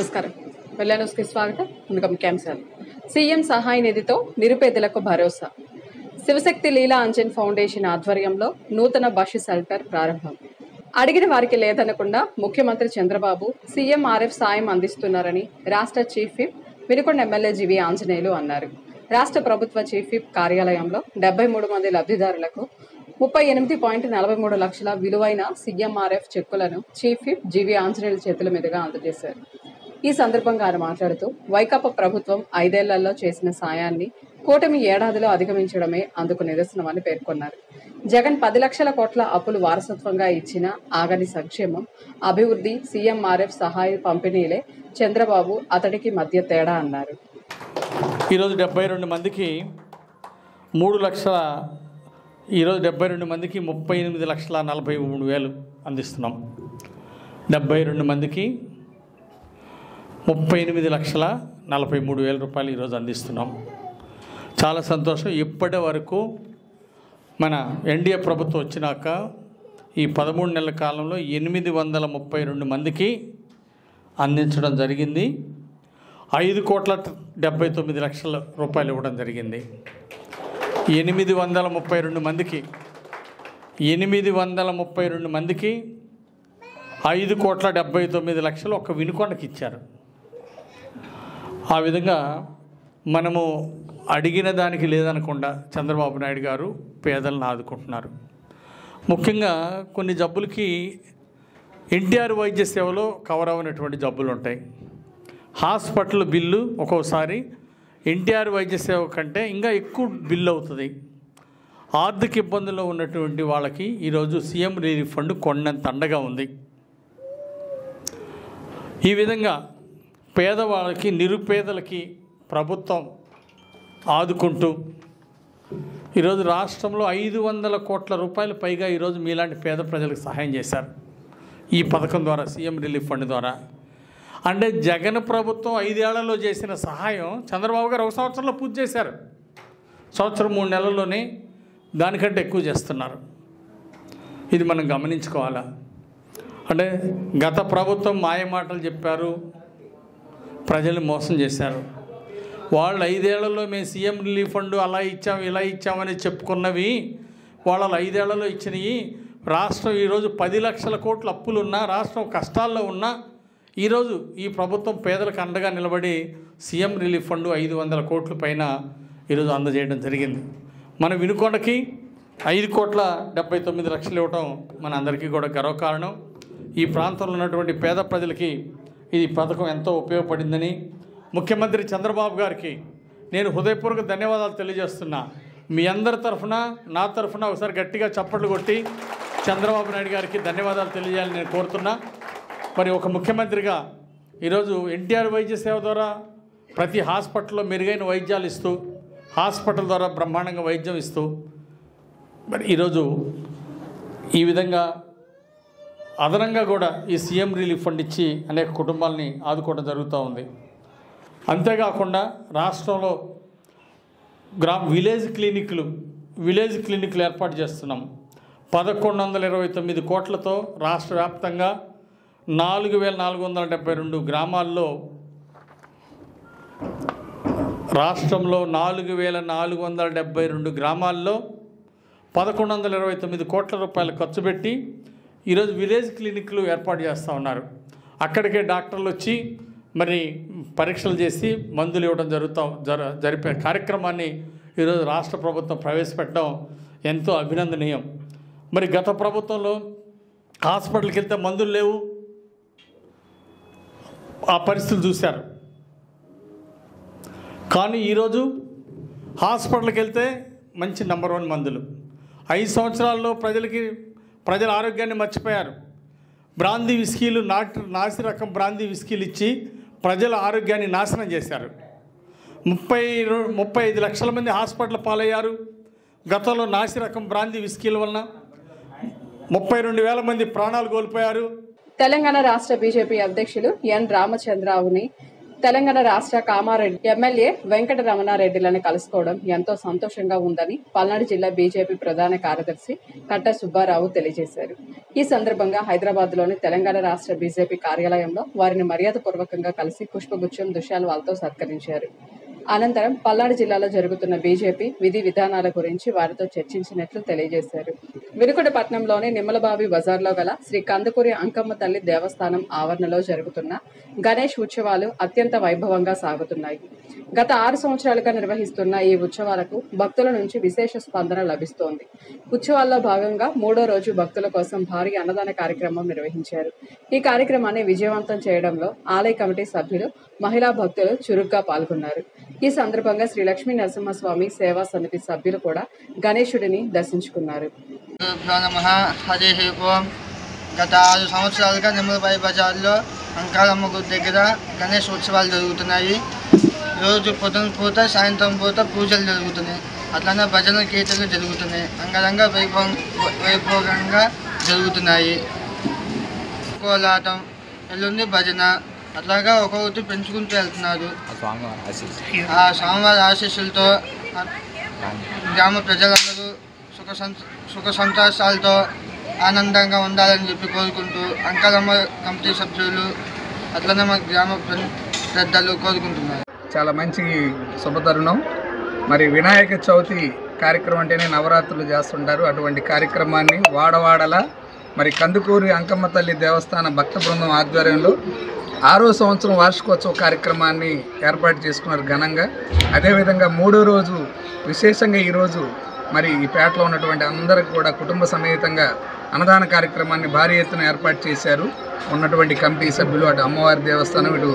నమస్కారం. వెల్లా న్యూస్కి స్వాగతం. ముందుగా ముఖ్యాంశాలు. సీఎం సహాయ నిధితో నిరుపేదలకు భరోసా. శివశక్తి లీలా అంజన్ ఫౌండేషన్ ఆధ్వర్యంలో నూతన బస్సు షెల్టర్ ప్రారంభం. అడిగిన వారికి లేదనకుండా ముఖ్యమంత్రి చంద్రబాబు సీఎంఆర్ఎఫ్ సాయం అందిస్తున్నారని రాష్ట్ర చీఫ్ విప్ వినుకొండ ఎమ్మెల్యే జీవి ఆంజనేయులు అన్నారు. రాష్ట్ర ప్రభుత్వ చీఫ్ విప్ కార్యాలయంలో 73 మంది లబ్ధిదారులకు 38.43 లక్షల విలువైన సీఎంఆర్ఎఫ్ చెక్కులను చీఫ్ విప్ జీవి ఆంజనేయుల చేతుల మీదుగా అందజేశారు. ఈ సందర్భంగా ఆయన మాట్లాడుతూ వైకాపా ప్రభుత్వం 5 ఏళ్లలో చేసిన సాయాన్ని కూటమి ఏడాదిలో అధిగమించడమే అందుకు నిదర్శనమని పేర్కొన్నారు. జగన్ 10 లక్షల కోట్ల అప్పులు వారసత్వంగా ఇచ్చిన ఆగని సంక్షేమం, అభివృద్ధి, సీఎంఆర్ఎఫ్ సహాయ పంపిణీలే చంద్రబాబు అతడికి మధ్య తేడా అన్నారు. ఈరోజు 72 మందికి 3 లక్షల 38,43,43,000 అందిస్తున్నాం. 72 మందికి 38,43,000 రూపాయలు ఈరోజు అందిస్తున్నాం. చాలా సంతోషం. ఇప్పటి వరకు మన ఎన్డీఏ ప్రభుత్వం వచ్చినాక ఈ 13 నెలల కాలంలో 832 మందికి అందించడం జరిగింది. 5,79,00,000 రూపాయలు ఇవ్వడం జరిగింది. 832 మందికి 5,79,00,000 ఒక వినుకొండకి ఇచ్చారు. ఆ విధంగా మనము అడిగిన దానికి లేదనకుండా చంద్రబాబు నాయుడు గారు పేదలను ఆదుకుంటున్నారు. ముఖ్యంగా కొన్ని జబ్బులకి ఎన్టీఆర్ వైద్య సేవలో కవర్ అవ్వనటువంటి జబ్బులు ఉంటాయి. హాస్పిటల్ బిల్లు ఒక్కోసారి ఎన్టీఆర్ వైద్య సేవ కంటే ఇంకా ఎక్కువ బిల్లు అవుతుంది. ఆర్థిక ఇబ్బందుల్లో ఉన్నటువంటి వాళ్ళకి ఈరోజు సీఎం రిలీఫ్ ఫండ్ కొండంత అండగా ఉంది. ఈ విధంగా పేదవాళ్ళకి, నిరుపేదలకి ప్రభుత్వం ఆదుకుంటూ ఈరోజు రాష్ట్రంలో 500 కోట్ల రూపాయలు పైగా ఈరోజు మీలాంటి పేద ప్రజలకు సహాయం చేశారు ఈ పథకం ద్వారా, సీఎం రిలీఫ్ ఫండ్ ద్వారా. అంటే జగన్ ప్రభుత్వం 5 ఏళ్లలో చేసిన సహాయం చంద్రబాబు గారు 1 సంవత్సరంలో పూర్తి చేశారు. సంవత్సరం 3 నెలల్లోనే దానికంటే ఎక్కువ చేస్తున్నారు. ఇది మనం గమనించుకోవాలా. అంటే గత ప్రభుత్వం మాయమాటలు చెప్పారు, ప్రజలు మోసం చేశారు. వాళ్ళు 5 ఏళ్లలో మేము సీఎం రిలీఫ్ ఫండ్ అలా ఇచ్చాం ఇలా ఇచ్చామని చెప్పుకున్నవి వాళ్ళు 5 ఏళ్లలో ఇచ్చినవి. రాష్ట్రం ఈరోజు 10 లక్షల కోట్ల అప్పులున్నా, రాష్ట్రం కష్టాల్లో ఉన్నా ఈరోజు ఈ ప్రభుత్వం పేదలకు అండగా నిలబడి సీఎం రిలీఫ్ ఫండ్ 500 కోట్ల పైన ఈరోజు అందజేయడం జరిగింది. మన వినుకొండకి 5,79,00,000 ఇవ్వటం మన అందరికీ కూడా గర్వకారణం. ఈ ప్రాంతంలో ఉన్నటువంటి పేద ప్రజలకి ఈ పథకం ఎంతో ఉపయోగపడిందని ముఖ్యమంత్రి చంద్రబాబు గారికి నేను హృదయపూర్వక ధన్యవాదాలు తెలియజేస్తున్నా. మీ అందరి తరఫున, నా తరఫున ఒకసారి గట్టిగా చప్పట్లు కొట్టి చంద్రబాబు నాయుడు గారికి ధన్యవాదాలు తెలియజేయాలని నేను కోరుతున్నా. మరి ఒక ముఖ్యమంత్రిగా ఈరోజు ఎన్టీఆర్ వైద్య సేవ ద్వారా ప్రతి హాస్పిటల్లో మెరుగైన వైద్యాలు ఇస్తూ, హాస్పిటల్ ద్వారా బ్రహ్మాండంగా వైద్యం ఇస్తూ మరి ఈరోజు ఈ విధంగా అదనంగా కూడా ఈ సీఎం రిలీఫ్ ఫండ్ ఇచ్చి అనేక కుటుంబాలని ఆదుకోవడం జరుగుతూ ఉంది. అంతేకాకుండా రాష్ట్రంలో విలేజ్ క్లినిక్లు ఏర్పాటు చేస్తున్నాం. 1,129 కోట్లతో రాష్ట్ర వ్యాప్తంగా 4,472 గ్రామాల్లో, రాష్ట్రంలో 4,472 గ్రామాల్లో 1,129 కోట్ల రూపాయలు ఖర్చు పెట్టి ఈరోజు విలేజ్ క్లినిక్లు ఏర్పాటు చేస్తూ ఉన్నారు. అక్కడికే డాక్టర్లు వచ్చి మరి పరీక్షలు చేసి మందులు ఇవ్వడం జరిపే కార్యక్రమాన్ని ఈరోజు రాష్ట్ర ప్రభుత్వం ప్రవేశపెట్టడం ఎంతో అభినందనీయం. మరి గత ప్రభుత్వంలో హాస్పిటల్కి వెళ్తే మందులు లేవు, ఆ పరిస్థితులు చూశారు. కానీ ఈరోజు హాస్పిటల్కి వెళ్తే మంచి నెంబర్ 1 మందులు. 5 సంవత్సరాల్లో ప్రజల ఆరోగ్యాన్ని మర్చిపోయారు. బ్రాందీ విస్కీలు, నాసి రకం బ్రాందీ విస్కీలు ఇచ్చి ప్రజల ఆరోగ్యాన్ని నాశనం చేశారు. 35 లక్షల మంది హాస్పిటల్ పాలయ్యారు. గతంలో నాసి రకం బ్రాందీ విస్కీల వలన 32,000 మంది ప్రాణాలు కోల్పోయారు. తెలంగాణ రాష్ట్ర బీజేపీ అధ్యక్షులు ఎన్ రామచంద్రరావుని తెలంగాణ రాష్ట్ర కామారెడ్డి ఎమ్మెల్యే వెంకటరమణారెడ్డిలను కలుసుకోవడం ఎంతో సంతోషంగా ఉందని పల్నాడు జిల్లా బీజేపీ ప్రధాన కార్యదర్శి కట్ట సుబ్బారావు తెలియజేశారు. ఈ సందర్భంగా హైదరాబాద్ లోని తెలంగాణ రాష్ట్ర బీజేపీ కార్యాలయంలో వారిని మర్యాదపూర్వకంగా కలిసి పుష్పగుచ్చం దుశాల్వాలతో సత్కరించారు. అనంతరం పల్నాడు జిల్లాలో జరుగుతున్న బీజేపీ విధి విధానాల గురించి వారితో చర్చించినట్లు తెలియజేశారు. వినుకొండ పట్టణంలోని నిమ్మలబావి బజార్లో గల శ్రీ కందుకూరి అంకమ్మ తల్లి దేవస్థానం ఆవరణలో జరుగుతున్న గణేష్ ఉత్సవాలు అత్యంత వైభవంగా సాగుతున్నాయి. గత 6 సంవత్సరాలుగా నిర్వహిస్తున్న ఈ ఉత్సవాలకు భక్తుల నుంచి విశేష స్పందన లభిస్తోంది. ఉత్సవాల్లో భాగంగా 3వ రోజు భక్తుల కోసం భారీ అన్నదాన కార్యక్రమం నిర్వహించారు. ఈ కార్యక్రమాన్ని విజయవంతం చేయడంలో ఆలయ కమిటీ సభ్యులు, మహిళా భక్తులు చురుగ్గా పాల్గొన్నారు. ఈ సందర్భంగా శ్రీ లక్ష్మీ నరసింహస్వామి సేవా సమితి సభ్యులు కూడా గణేశుడిని దర్శించుకున్నారు. గత 6 సంవత్సరాలుగా నిమ్మలబాయి బజార్లో అంకాలమ్మ గుడి దగ్గర గణేష్ ఉత్సవాలు జరుగుతున్నాయి. రోజు పొద్దున పూట సాయంత్రం పూట పూజలు జరుగుతున్నాయి. అట్లనే భజన కీర్తనలు జరుగుతున్నాయి. అంగరంగ వైభవంగా జరుగుతున్నాయి. కోలాటం, ఎల్లుండి భజన, అట్లాగా ఒక్కొక్కటి పెంచుకుంటూ వెళ్తున్నారు. ఆ స్వామివారి ఆశీస్సులతో గ్రామ ప్రజలందరూ సుఖ సంతోషాలతో ఆనందంగా ఉండాలని చెప్పి కోరుకుంటూ అంకాలమ్మ కమిటీ సభ్యులు అట్లనే మా గ్రామ పెద్దలు కోరుకుంటున్నారు. చాలా మంచి శుభతరుణం. మరి వినాయక చవితి కార్యక్రమం అంటేనే నవరాత్రులు చేస్తుంటారు. అటువంటి కార్యక్రమాన్ని వాడవాడలా మరి కందుకూరి అంకమ్మ తల్లి దేవస్థాన భక్త బృందం ఆధ్వర్యంలో 6వ సంవత్సరం వార్షికోత్సవ కార్యక్రమాన్ని ఏర్పాటు చేసుకున్నారు ఘనంగా. అదేవిధంగా 3వ రోజు విశేషంగా ఈరోజు మరి ఈ పేటలో ఉన్నటువంటి అందరికి కూడా కుటుంబ సమేతంగా అన్నదాన కార్యక్రమాన్ని భారీ ఎత్తున ఏర్పాటు చేశారు. ఉన్నటువంటి కమిటీ సభ్యులు, అటు అమ్మవారి దేవస్థానం, ఇటు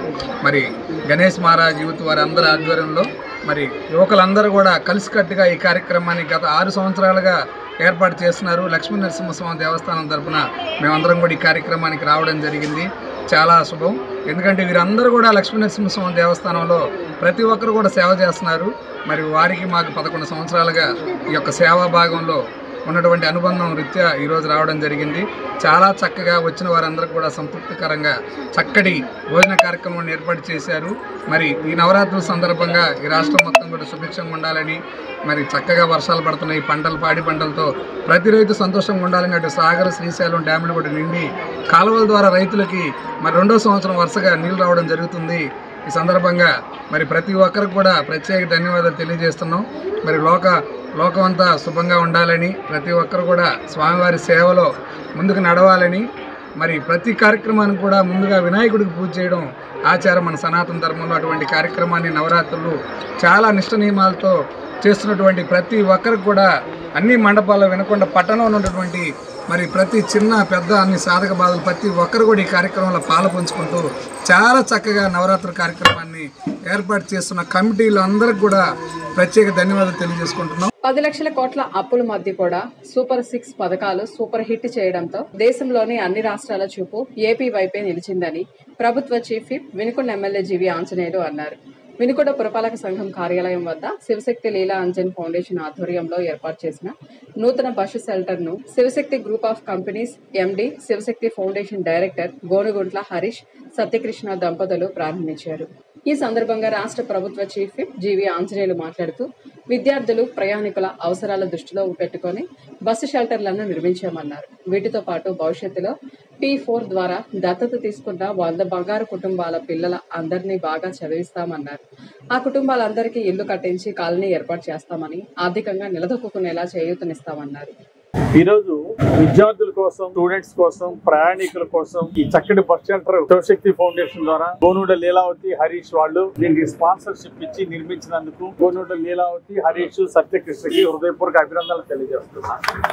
మరి గణేష్ మహారాజ్ యూత్ వారి అందరి ఆధ్వర్యంలో మరి యువకులందరూ కూడా కలిసికట్టుగా ఈ కార్యక్రమాన్ని గత 6 సంవత్సరాలుగా ఏర్పాటు చేస్తున్నారు. లక్ష్మీ నరసింహస్వామి దేవస్థానం తరఫున మేమందరం కూడా ఈ కార్యక్రమానికి రావడం జరిగింది. చాలా శుభం. ఎందుకంటే వీరందరూ కూడా లక్ష్మీ నరసింహస్వామి దేవస్థానంలో ప్రతి ఒక్కరు కూడా సేవ చేస్తున్నారు. మరి వారికి మాకు 11 సంవత్సరాలుగా ఈ యొక్క సేవా భాగంలో ఉన్నటువంటి అనుబంధం రీత్యా ఈరోజు రావడం జరిగింది. చాలా చక్కగా వచ్చిన వారందరూ కూడా సంతృప్తికరంగా చక్కటి భోజన కార్యక్రమాన్ని ఏర్పాటు చేశారు. మరి ఈ నవరాత్రుల సందర్భంగా ఈ రాష్ట్రం మొత్తం కూడా సుభిక్షంగా ఉండాలని, మరి చక్కగా వర్షాలు పడుతున్నాయి, పాడి పంటలతో ప్రతి రైతు సంతోషంగా ఉండాలని, అటు సాగర్, శ్రీశైలం డ్యాములు కూడా నిండి కాలువల ద్వారా రైతులకి మరి 2వ సంవత్సరం వరుసగా నీళ్ళు రావడం జరుగుతుంది. ఈ సందర్భంగా మరి ప్రతి ఒక్కరికి కూడా ప్రత్యేక ధన్యవాదాలు తెలియజేస్తున్నాం. మరి లోకమంతా శుభంగా ఉండాలని, ప్రతి ఒక్కరు కూడా స్వామివారి సేవలో ముందుకు నడవాలని, మరి ప్రతి కార్యక్రమానికి కూడా ముందుగా వినాయకుడికి పూజ చేయడం ఆచారం మన సనాతన ధర్మంలో. అటువంటి కార్యక్రమాన్ని నవరాత్రులు చాలా నిష్ట నియమాలతో చేస్తున్నటువంటి ప్రతి ఒక్కరికి కూడా అన్ని మండపాల్లో వినుకొండ పట్టణంలో ఉన్నటువంటి మరి ప్రతి చిన్న పెద్ద అన్ని సాధక బాధలు ప్రతి ఒక్కరు కూడా ఈ కార్యక్రమంలో పాల్పంచుకుంటూ చాలా చక్కగా నవరాత్రి కార్యక్రమాన్ని ఏర్పాటు చేస్తున్న కమిటీలు అందరికి కూడా ప్రత్యేక ధన్యవాదాలు తెలియజేసుకుంటున్నాం. 10 లక్షల కోట్ల అప్పుల మధ్య కూడా సూపర్ 6 పథకాలు సూపర్ హిట్ చేయడంతో దేశంలోని అన్ని రాష్ట్రాల చూపు ఏపీ వైపే నిలిచిందని ప్రభుత్వ చీఫ్ విప్ వినుకొండ ఎమ్మెల్యే జీవి ఆంజనేయులు అన్నారు. వినుకొండ పురపాలక సంఘం కార్యాలయం వద్ద శివశక్తి లీలా అంజన్ ఫౌండేషన్ ఆధ్వర్యంలో ఏర్పాటు చేసిన నూతన బస్సు షెల్టర్ ను Shivashakti group of companies MD, Shivashakti foundation director Gonuguntla Harish Satyakrishna దంపతులు ప్రారంభించారు. ఈ సందర్భంగా రాష్ట్ర ప్రభుత్వ చీఫ్ విప్ జీవి ఆంజనేయులు మాట్లాడుతూ విద్యార్థులు, ప్రయాణికుల అవసరాల దృష్టిలో పెట్టుకుని బస్సు షెల్టర్లను నిర్మించామన్నారు. వీటితో పాటు భవిష్యత్తులో P4 ద్వారా దత్తత తీసుకున్న 100 బంగారు కుటుంబాల పిల్లల అందరినీ బాగా చదివిస్తామన్నారు. ఆ కుటుంబాలందరికీ ఇల్లు కట్టించి కాలనీ ఏర్పాటు చేస్తామని, ఆర్థికంగా నిలదొక్కునేలా చేయూతనిస్తామన్నారు. ఈరోజు విద్యార్థుల కోసం, స్టూడెంట్స్ కోసం, ప్రయాణికుల కోసం ఈ చక్కటి బస్ షెల్టర్ శివశక్తి ఫౌండేషన్ ద్వారా గోనూడ లీలావతి, హరీష్ వాళ్ళు దీనికి స్పాన్సర్షిప్ ఇచ్చి నిర్మించినందుకు గోనూడ లీలావతి, హరీష్, సత్యకృష్ణకి హృదయపూర్వక అభినందనలు తెలియజేస్తున్నాను.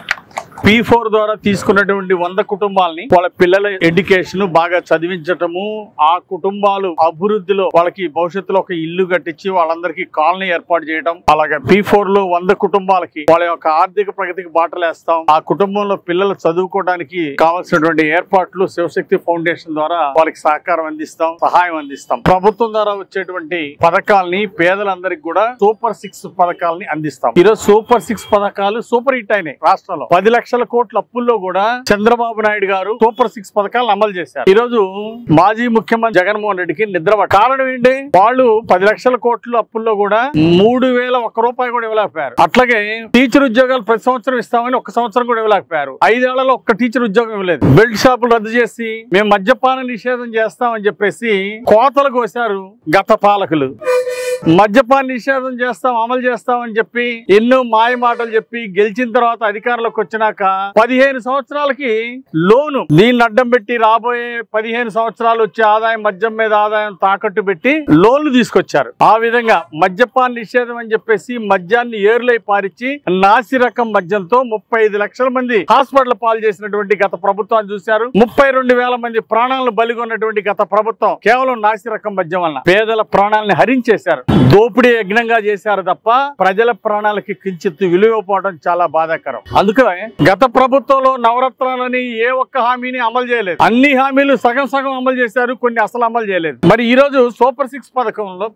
P4 ద్వారా తీసుకున్నటువంటి 100 కుటుంబాలని వాళ్ళ పిల్లల ఎడ్యుకేషన్ బాగా చదివించటము, ఆ కుటుంబాలు అభివృద్ధిలో వాళ్ళకి భవిష్యత్తులో ఒక ఇల్లు కట్టించి వాళ్ళందరికీ కాలనీ ఏర్పాటు చేయడం, అలాగే P4 లో 100 కుటుంబాలకి వాళ్ళ యొక్క ఆర్థిక ప్రగతికి బాటలేస్తాం. ఆ కుటుంబంలో పిల్లలు చదువుకోవడానికి కావాల్సినటువంటి ఏర్పాట్లు శివశక్తి ఫౌండేషన్ ద్వారా వాళ్ళకి సహకారం అందిస్తాం, సహాయం అందిస్తాం. ప్రభుత్వం ద్వారా వచ్చేటువంటి పథకాలని పేదలందరికీ కూడా సూపర్ 6 పథకాలని అందిస్తాం. ఈరోజు సూపర్ 6 పథకాలు సూపర్ హిట్ అయినాయి. రాష్ట్రంలో 10 లక్షల లక్షల కోట్ల అప్పుల్లో కూడా చంద్రబాబు నాయుడు గారు సూపర్ 6 పథకాలను అమలు చేశారు. ఈ రోజు మాజీ ముఖ్యమంత్రి జగన్మోహన్ రెడ్డికి నిద్ర కారణం ఏంటి? వాళ్ళు 10 లక్షల కోట్ల అప్పుల్లో కూడా 3,001 రూపాయలు కూడా ఇవ్వలేకపోయారు. అట్లాగే టీచర్ ఉద్యోగాలు ప్రతి సంవత్సరం ఇస్తామని 1 సంవత్సరం కూడా ఇవ్వలేకపోయారు. 5 ఏళ్లలో ఒక్క టీచర్ ఉద్యోగం ఇవ్వలేదు. బెల్ట్ షాపులు రద్దు చేసి మేము మద్యపాన నిషేధం చేస్తామని చెప్పేసి కోతలు కోసారు గత పాలకులు. మద్యపాన నిషేధం చేస్తాం, అమలు చేస్తామని చెప్పి ఎన్నో మాయ మాటలు చెప్పి గెలిచిన తర్వాత అధికారంలోకి వచ్చినాక 15 సంవత్సరాలకి లోను దీన్ని అడ్డం పెట్టి రాబోయే 15 సంవత్సరాలు వచ్చే ఆదాయం మద్యం మీద ఆదాయం తాకట్టు పెట్టి లోన్లు తీసుకొచ్చారు. ఆ విధంగా మద్యపాన నిషేధం అని చెప్పేసి మద్యాన్ని ఏరులై పారించి నాసి రకం మద్యంతో 35 లక్షల మంది హాస్పిటల్ పాలు చేసినటువంటి గత ప్రభుత్వాన్ని చూశారు. 32,000 మంది ప్రాణాలను బలిగొన్నటువంటి గత ప్రభుత్వం కేవలం నాసి రకం మద్యం వల్ల పేదల ప్రాణాలను హరించేశారు. దోపిడీ యజ్ఞంగా చేశారు తప్ప ప్రజల ప్రాణాలకి కించిత్ విలువపోవడం చాలా బాధాకరం. అందుకనే గత ప్రభుత్వంలో నవరత్నాలని ఏ ఒక్క హామీని అమలు చేయలేదు. అన్ని హామీలు సగం సగం అమలు చేశారు, కొన్ని అసలు అమలు చేయలేదు. మరి ఈ రోజు సూపర్ 6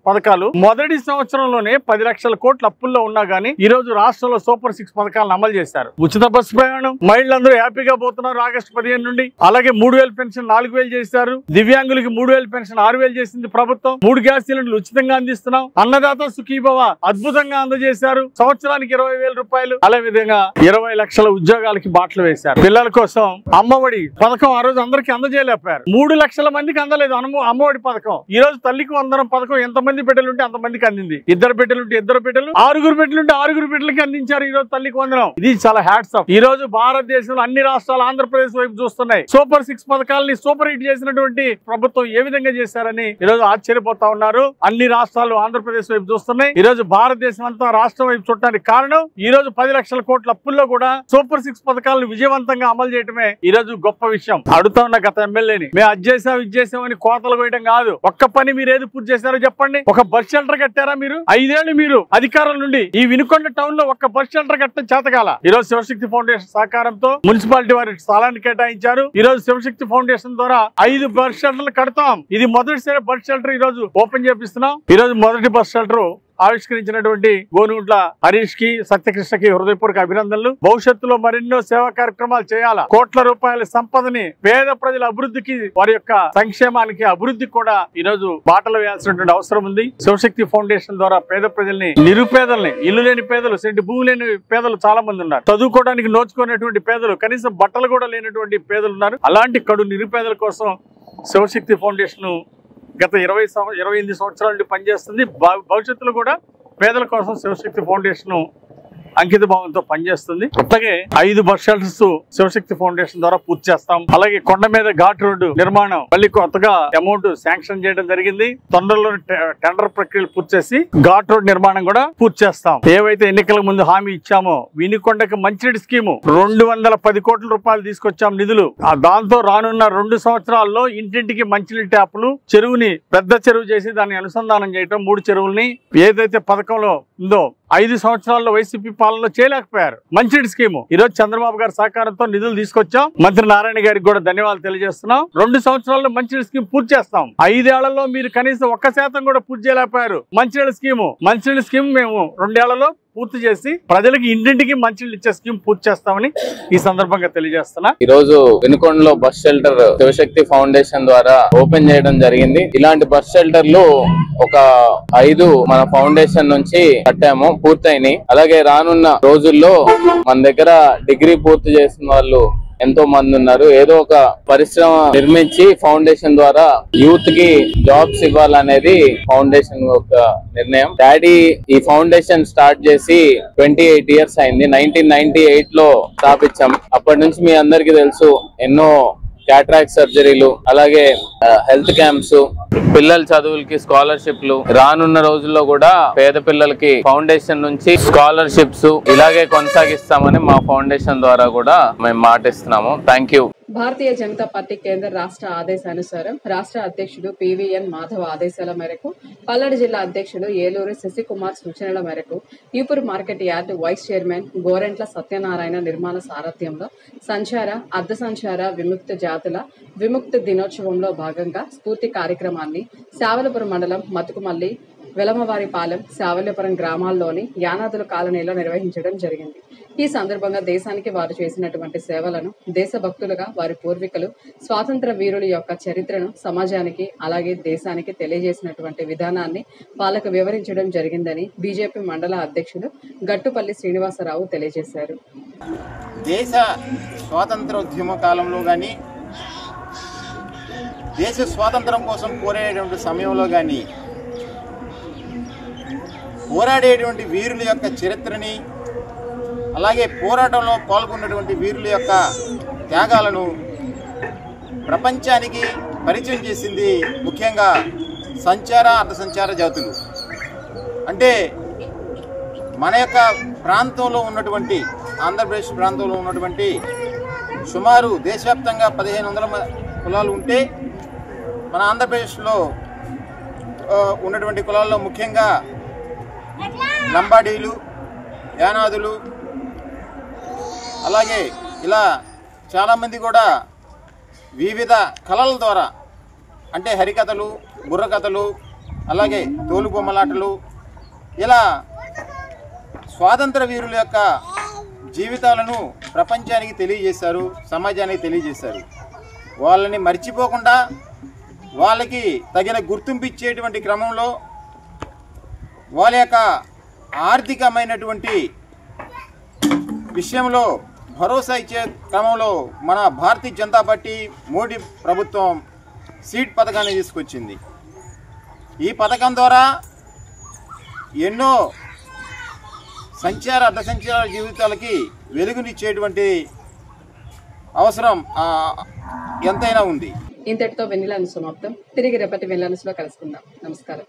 పథకాలు మొదటి సంవత్సరంలోనే 10 లక్షల కోట్ల అప్పుల్లో ఉన్నా గానీ ఈ రోజు రాష్ట్రంలో సూపర్ 6 పథకాలను అమలు చేశారు. ఉచిత బస్సు ప్రయాణం మహిళలందరూ హ్యాపీగా పోతున్నారు ఆగస్టు 15 నుండి. అలాగే 3,000 పెన్షన్ 4,000 చేశారు. దివ్యాంగులకి 3,000 పెన్షన్ 6,000 చేసింది ప్రభుత్వం. 3 గ్యాస్ సిలిండర్లు ఉచితంగా అందిస్తున్నాం. అన్నదాత సుఖీభవ అద్భుతంగా అందజేశారు. సంవత్సరానికి 20,000 రూపాయలు. అదే విధంగా 20 లక్షల ఉద్యోగాలకి బాటలు వేశారు. పిల్లల కోసం అమ్మఒడి పథకం ఆ రోజు అందరికి అందజేయలేపారు. 3 లక్షల మందికి అందలేదు అమ్మఒడి పథకం. ఈ రోజు తల్లికి వందనం పథకం ఎంతమంది బిడ్డలుంటే అంతమందికి అందింది. 2 బిడ్డలుంటే 2 బిడ్డలు, 6 బిడ్డలుంటే 6 బిడ్డలకి అందించారు ఈ రోజు తల్లికి వందనం. ఇది చాలా హ్యాట్స్ ఆఫ్. ఈ రోజు భారతదేశంలో అన్ని రాష్ట్రాలు ఆంధ్రప్రదేశ్ వైపు చూస్తున్నాయి. సూపర్ 6 పథకాలని సూపర్ హిట్ చేసినటువంటి ప్రభుత్వం ఏ విధంగా చేశారని ఈ రోజు ఆశ్చర్యపోతా ఉన్నారు. అన్ని రాష్ట్రాలు ఆంధ్రప్రదేశ్ వైపు చూస్తున్నాయి. ఈ రోజు భారతదేశం అంతా రాష్ట్రం వైపు చూడటానికి కారణం ఈ రోజు 10 లక్షల కోట్ల అప్పుల్లో కూడా సూపర్ 6 పథకాలను విజయవంతంగా అమలు చేయడమే ఈ రోజు గొప్ప విషయం. అడుగుతా ఉన్న గత ఎమ్మెల్యేని మేము అది చేసాం ఇది చేసామని కోతలు కోయడం కాదు. ఒక్క పని మీరు ఏది పూర్తి చేశారో చెప్పండి. ఒక బస్ షెల్టర్ కట్టారా మీరు? 5 ఏళ్లు మీరు అధికారం నుండి ఈ వినుకొండ టౌన్ లో ఒక్క బస్ షెల్టర్ కట్టడం చేతకాల. ఈ రోజు శివశక్తి ఫౌండేషన్ సహకారంతో మున్సిపాలిటీ వారి స్థలాన్ని కేటాయించారు. ఈ రోజు శివశక్తి ఫౌండేషన్ ద్వారా 5 బస్ షెల్టర్లు కడతాం. ఇది మొదటిసారి బస్ షెల్టర్ ఈ రోజు ఓపెన్ చేపిస్తున్నాం. ఈ రోజు మొదటి బస్ షెల్టర్ ఆవిష్కరించినటువంటి గోనుగుంట్ల హరీష్ కి సత్యకృష్ణకి హృదయపూర్వక అభినందనలు. భవిష్యత్తులో మరెన్నో సేవా కార్యక్రమాలు చేయాలా. కోట్ల రూపాయల సంపదని పేద ప్రజల అభివృద్ధికి వారి యొక్క సంక్షేమానికి అభివృద్ధికి కూడా ఈ రోజు బాటలు వేయాల్సినటువంటి అవసరం ఉంది. శివశక్తి ఫౌండేషన్ ద్వారా పేద ప్రజల్ని, నిరుపేదల్ని, ఇల్లు లేని పేదలు, సెంటి భూమి లేని పేదలు చాలా మంది ఉన్నారు. చదువుకోవడానికి నోచుకునేటువంటి పేదలు, కనీసం బట్టలు కూడా లేనటువంటి పేదలు ఉన్నారు. అలాంటి కడు నిరుపేదల కోసం శివశక్తి ఫౌండేషన్ గత 28 సంవత్సరాల నుండి పనిచేస్తుంది. భవిష్యత్తులో కూడా పేదల కోసం శివశక్తి ఫౌండేషన్ అంకిత భావంతో పనిచేస్తుంది. అట్లాగే 5 బస్ షెల్టర్స్ శివశక్తి ఫౌండేషన్ ద్వారా పూర్తి చేస్తాం. అలాగే కొండ మీద ఘాట్ రోడ్డు నిర్మాణం మళ్ళీ కొత్తగా అమౌంట్ శాంక్షన్ చేయడం జరిగింది. తొందరలో టెండర్ ప్రక్రియలు పూర్తి చేసి ఘాట్ రోడ్ నిర్మాణం కూడా పూర్తి చేస్తాం. ఏవైతే ఎన్నికల ముందు హామీ ఇచ్చామో వినుకొండకి మంచినీటి స్కీము 210 కోట్ల రూపాయలు తీసుకొచ్చాం నిధులు. దాంతో రానున్న 2 సంవత్సరాల్లో ఇంటింటికి మంచినీటి ట్యాపులు, చెరువుని పెద్ద చెరువు చేసి దాన్ని అనుసంధానం చేయడం, 3 చెరువుల్ని ఏదైతే పథకంలో ఉందో 5 సంవత్సరాల్లో వైసీపీ పాలనలో చేయలేకపోయారు. మంచినీటి స్కీము ఈ రోజు చంద్రబాబు గారి సహకారంతో నిధులు తీసుకొచ్చాం. మంత్రి నారాయణ గారికి కూడా ధన్యవాదాలు తెలియజేస్తున్నాం. 2 సంవత్సరాల్లో మంచినీటి స్కీమ్ పూర్తి చేస్తాం. 5 ఏళ్లలో మీరు కనీసం 1% కూడా పూర్తి చేయలేకపోయారు. మంచినీటి స్కీమ్ మేము 2 ఏళ్లలో పూర్తి చేసి ప్రజలకు ఇంటింటికి మంచినీళ్ళు ఇచ్చే స్కీమ్ పూర్తి చేస్తామని ఈ సందర్భంగా తెలియజేస్తున్నా. ఈ రోజు వినుకొండలో బస్ షెల్టర్ శివశక్తి ఫౌండేషన్ ద్వారా ఓపెన్ చేయడం జరిగింది. ఇలాంటి బస్ షెల్టర్లు ఒక 5 మన ఫౌండేషన్ నుంచి కట్టాము, పూర్తయినాయి. అలాగే రానున్న రోజుల్లో మన దగ్గర డిగ్రీ పూర్తి చేసిన వాళ్ళు ఎంతో మంది ఉన్నారు. ఏదో ఒక పరిశ్రమ నిర్మించి ఫౌండేషన్ ద్వారా యూత్ కి జాబ్స్ ఇవ్వాలనేది ఫౌండేషన్ యొక్క నిర్ణయం. డాడీ ఈ ఫౌండేషన్ స్టార్ట్ చేసి 28 ఇయర్స్ అయింది. 1998 లో స్థాపించాం. అప్పటి నుంచి మీ అందరికి తెలుసు ఎన్నో క్యాట్రాక్ట్ సర్జరీలు, అలాగే హెల్త్ క్యాంప్స్, పిల్లల చదువులకి స్కాలర్షిప్లు, రానున్న రోజుల్లో కూడా పేద పిల్లలకి ఫౌండేషన్ నుంచి స్కాలర్షిప్స్ ఇలాగే కొనసాగిస్తామని మా ఫౌండేషన్ ద్వారా కూడా మేము మాటిస్తున్నాము. Thank you. Bharatiya Janata Party కేంద్ర రాష్ట్ర ఆదేశానుసారం రాష్ట్ర అధ్యక్షుడు పివిఎన్ మాధవ్ ఆదేశాల మేరకు పల్నాడు జిల్లా అధ్యక్షుడు ఏలూరు శశికుమార్ సూచనల మేరకు Ipur market yard vice chairman Gorentla Satyanarayana నిర్మాణ సారథ్యంలో సంచార, అర్ధ సంచార విముక్త జాతుల విముక్తి దినోత్సవంలో భాగంగా స్ఫూర్తి కార్యక్రమాన్ని శావలపురం మండలం మతుకుమల్లి వెలమవారిపాలెం, శావల్యపురం గ్రామాల్లోని యానాదుల కాలనీలో నిర్వహించడం జరిగింది. ఈ సందర్భంగా దేశానికి వారు చేసినటువంటి సేవలను, దేశభక్తులుగా వారి పూర్వీకులు స్వాతంత్ర వీరుల యొక్క చరిత్రను సమాజానికి అలాగే దేశానికి తెలియజేసినటువంటి విధానాన్ని వాళ్ళకు వివరించడం జరిగిందని బీజేపీ మండల అధ్యక్షులు గట్టుపల్లి శ్రీనివాసరావు తెలియజేశారు. దేశ స్వాతంత్రోద్యమ కాలంలో కానీ, దేశ స్వాతంత్రం కోసం పోరాడేటువంటి సమయంలో కానీ పోరాడేటువంటి వీరుల యొక్క చరిత్రని, అలాగే పోరాటంలో పాల్గొన్నటువంటి వీరుల యొక్క త్యాగాలను ప్రపంచానికి పరిచయం చేసింది ముఖ్యంగా సంచార, అర్ధ సంచార జాతులు. అంటే మన యొక్క ప్రాంతంలో ఉన్నటువంటి, ఆంధ్రప్రదేశ్ ప్రాంతంలో ఉన్నటువంటి సుమారు దేశవ్యాప్తంగా 1500 కులాలు ఉంటే, మన ఆంధ్రప్రదేశ్లో ఉన్నటువంటి కులాల్లో ముఖ్యంగా లంబాడీలు, యానాదులు, అలాగే ఇలా చాలామంది కూడా వివిధ కళల ద్వారా, అంటే హరికథలు, బుర్రకథలు, అలాగే తోలుబొమ్మలాటలు, ఇలా స్వాతంత్ర వీరుల యొక్క జీవితాలను ప్రపంచానికి తెలియజేశారు, సమాజానికి తెలియజేశారు. వాళ్ళని మర్చిపోకుండా వాళ్ళకి తగిన గుర్తింపు ఇచ్చేటువంటి క్రమంలో, వాళ్ళ యొక్క ఆర్థికమైనటువంటి విషయంలో భరోసా ఇచ్చే క్రమంలో మన భారతీయ జనతా పార్టీ మోడీ ప్రభుత్వం సీడ్ పథకాన్ని తీసుకొచ్చింది. ఈ పథకం ద్వారా ఎన్నో సంచార, అర్ధ సంచార జీవితాలకి వెలుగునిచ్చేటువంటి అవసరం ఎంతైనా ఉంది. ఇంతటితో వెన్నెల న్యూస్ సమాప్తం. తిరిగి రేపటి వెన్నెల న్యూస్లో కలుసుకుందాం. నమస్కారం.